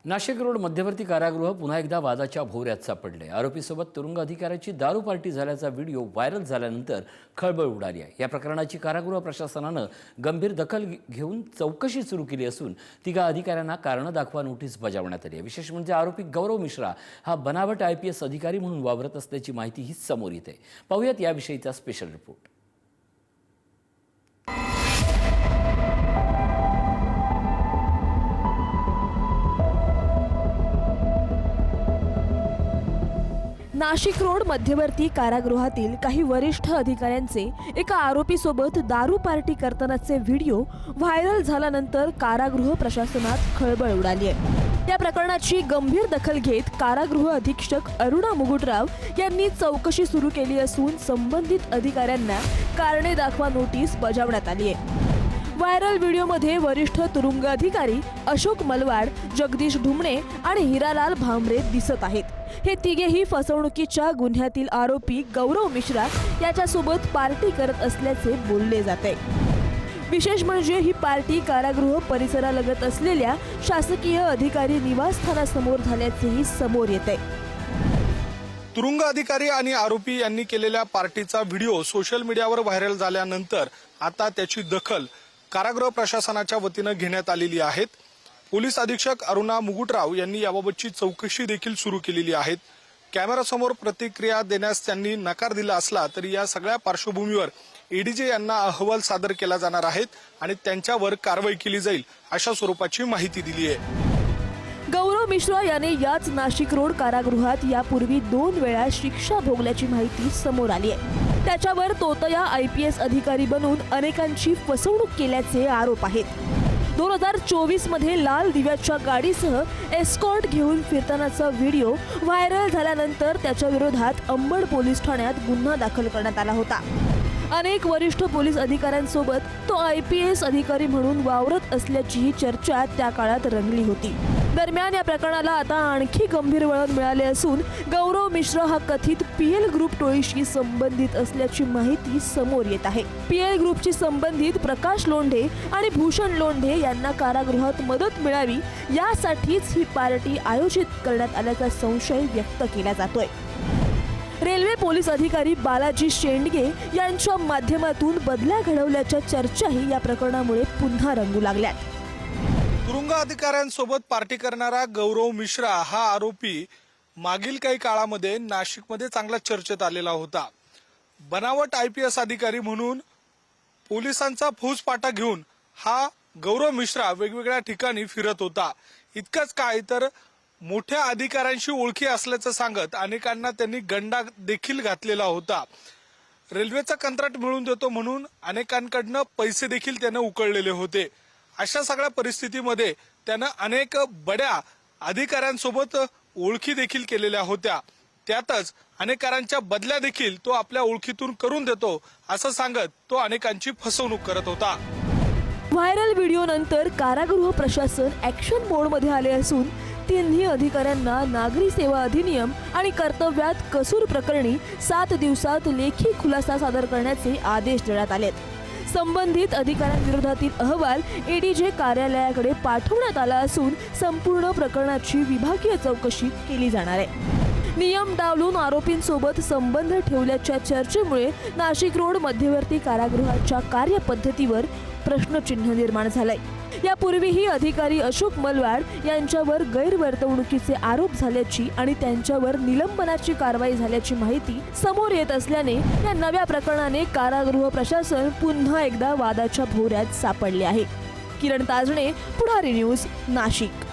Nashik road मध्यवर्ती कारागृह पुन्हा एकदा वादाच्या भोवऱ्यात सापडले। आरोपीसोबत तुरुंग अधिकाऱ्याची दारू पार्टी झाल्याचा व्हिडिओ व्हायरल झाल्यानंतर खळबळ उडाली आहे। या प्रकरणाची कारागृह प्रशासनाने गंभीर दखल घेऊन चौकशी सुरू केली असून तिघा अधिकाऱ्यांना कारण दाखवा नोटीस बजावण्यात आली आहे। विशेष म्हणजे आरोपी गौरव मिश्रा हा बनावट IPS अधिकारी म्हणून वावरत असल्याची माहिती ही समोर येते। पाहूयात याविषयीचा स्पेशल रिपोर्ट। नाशिक रोड मध्यवर्ती कारागृहातील काही वरिष्ठ अधिकाऱ्यांचे एका आरोपीसोबत दारू पार्टी करतानाचे व्हिडिओ व्हायरल झाल्यानंतर कारागृह प्रशासनात खळबळ उडाली आहे। या प्रकरणाची गंभीर दखल घेत कारागृह अधीक्षक अरुणा मुगुटराव यांनी चौकशी सुरू केली असून संबंधित अधिकाऱ्यांना कारणे दाखवा नोटीस बजावण्यात आली आहे। व्हायरल व्हिडिओमध्ये वरिष्ठ तुरुंग अधिकारी अशोक मलवाड, जगदीश ढुमणे आणि हिरालाल भांबरे दिसत आहेत। हे तिघेही फसवणुकीच्या गुन्ह्यातील आरोपी गौरव मिश्रा याच्यासोबत पार्टी करत असल्याचे बोलले जाते। विशेष म्हणजे ही पार्टी कारागृह परिसरालगत असलेल्या शासकीय अधिकारी निवासस्थानासमोर झाल्याचेही समोर येते। तुरुंग अधिकारी आणि आरोपी यांनी केलेल्या पार्टीचा व्हिडिओ सोशल मीडियावर व्हायरल झाल्यानंतर आता त्याची दखल कारागृह प्रशासनाच्या वतीने घेण्यात आलेली आहे। पोलीस अधीक्षक अरुणा मुगुटराव यांनी याबाबतची चौकशी देखील सुरू केलेली आहे। कॅमेरासमोर प्रतिक्रिया देण्यास त्यांनी नकार दिला असला तरी या सगळ्या पार्श्वभूमीवर ADJ यांना अहवाल सादर केला जाणार आहे आणि त्यांच्यावर कारवाई केली जाईल अशा स्वरूपाची माहिती दिली आहे। गौरव मिश्रा याने याच नाशिक रोड कारागृहात यापूर्वी 2 वेळा शिक्षा भोगल्याची माहिती समोर आली आहे। त्याच्यावर तोतया IPS अधिकारी बनून अनेकांची फसवणूक केल्याचे आरोप आहेत। 2024 मध्ये लाल दिव्याच्या गाडीसह एस्कॉर्ट घेऊन फिरतानाचा व्हिडिओ व्हायरल झाल्यानंतर त्याच्या विरोधात अंबड पोलीस ठाण्यात गुन्हा दाखल करण्यात आला होता। अनेक वरिष्ठ पोलीस अधिकाऱ्यांसोबत तो IPS अधिकारी म्हणून वावरत असल्याचीही चर्चा त्या काळात रंगली होती। दरम्यान या प्रकरणाला आता आणखी गंभीर वळण मिळाले असून गौरव मिश्रा हा कथित PL ग्रुप टोळीशी संबंधित असल्याची माहिती समोर येत आहे। PL ग्रुपची संबंधित प्रकाश लोंढे आणि भूषण लोंढे यांना कारागृहात मदत मिळावी यासाठीच ही पार्टी आयोजित करण्यात आल्याचा संशय व्यक्त केला जातोय। रेल्वे पोलीस अधिकारी बालाजी शेंडगे यांच्या माध्यमातून बदल्या घडवल्याच्या चर्चाही या प्रकरणामुळे पुन्हा रंगू लागल्यात। तुरुंग अधिकाऱ्यांसोबत पार्टी करणारा गौरव मिश्रा हा आरोपी मागील काही काळामध्ये नाशिकमध्ये चांगला चर्चेत आलेला होता। बनावट IPS अधिकारी म्हणून पोलिसांचा फौजफाटा घेऊन हा गौरव मिश्रा वेगवेगळ्या ठिकाणी फिरत होता। इतकंच काय तर मोठ्या अधिकाऱ्यांशी ओळखी असल्याचं सांगत अनेकांना त्यांनी गंडा देखील घातलेला होता। रेल्वेचं कंत्राट मिळवून देतो म्हणून अनेकांकडनं पैसे देखील त्यानं उकळलेले होते। अशा सगळ्या परिस्थितीमध्ये त्यानं अनेक बड्या अधिकाऱ्यांसोबत ओळखी देखील केलेल्या होत्या। त्यातच अनेकांच्या बदल्या देखील तो आपल्या ओळखीतून करून देतो असं सांगत तो अनेकांची फसवणूक करत होता। व्हायरल व्हिडिओ नंतर कारागृह प्रशासन ऍक्शन मोडमध्ये आले असून तिन्ही अधिकाऱ्यांना नागरी सेवा अधिनियम आणि कर्तव्यात कसूर प्रकरणी 7 दिवसात लेखी खुलासा सादर करण्याचे आदेश देण्यात आलेत। संबंधित अधिकाऱ्यांविरोधातील अहवाल ADJ कार्यालयाकडे पाठवण्यात आला असून संपूर्ण प्रकरणाची विभागीय चौकशी केली जाणार आहे। नियम डावलून आरोपींसोबत संबंध ठेवल्याच्या चर्चेमुळे नाशिक रोड मध्यवर्ती कारागृहाच्या कार्यपद्धतीवर प्रश्नचिन्ह निर्माण झालंय। यापूर्वीही अधिकारी अशोक मलवाड यांच्यावर गैरवर्तवणुकीचे आरोप झाल्याची आणि त्यांच्यावर निलंबनाची कारवाई झाल्याची माहिती समोर येत असल्याने या नव्या प्रकरणाने कारागृह प्रशासन पुन्हा एकदा वादाच्या भोवऱ्यात सापडले आहे। किरण ताजणे, पुढारी न्यूज, नाशिक।